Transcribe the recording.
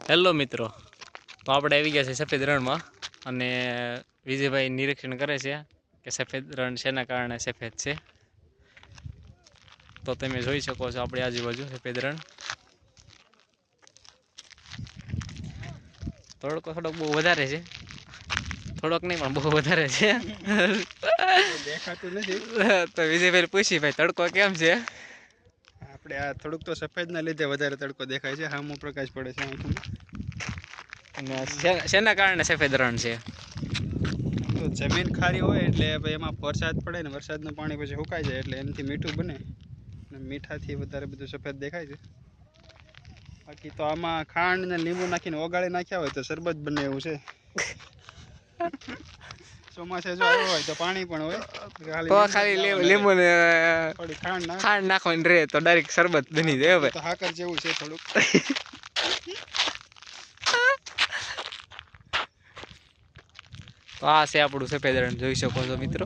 Hello મિત્રો, તો આપણે આવી ગયા છે સફેદ રણમાં અને વિજયભાઈ નિરીક્ષણ કરે છે કે સફેદ રણ શેના કારણે સફેદ છે. તો તમે જોઈ શકો છો આપણી આજુબાજુ સફેદ રણ. થોડોક બહુ વધારે છે, થોડોક નહીં પણ બહુ વધારે છે. દેખાતું નથી. તો વિજયભાઈ પૂછી, ભાઈ તડકો કેમ છે? આપણે આ થોડુંક તો સફેદના લીધે વધારે તડકો દેખાય છે, સામો પ્રકાશ પડે છે આંખમાં. અને શેના કારણે સફેદ રણ છે? તો જમીન ખારી હોય એટલે ભાઈ એમાં વરસાદ પડે ને વરસાદનું પાણી પછી સુકાઈ જાય એટલે એનાથી મીઠું બને અને મીઠાથી વધારે બધું સફેદ દેખાય છે. બાકી તો આમાં ખાંડ ને લીંબુ નાખીને ઓગાળી નાખ્યા હોય તો શરબત બને એવું છે. ચોમાસે જો આવ્યો હોય તો પાણી પણ હોય, તો ખાલી લીંબુ ને થોડી ખાંડ નાખવાની રહે તો ડાયરેક્ટ શરબત બની જાય. હવે તો હાકર જેવું છે થોડુંક. તો આ છે આપણું સફેદ રણ, જોઈ શકો છો મિત્રો.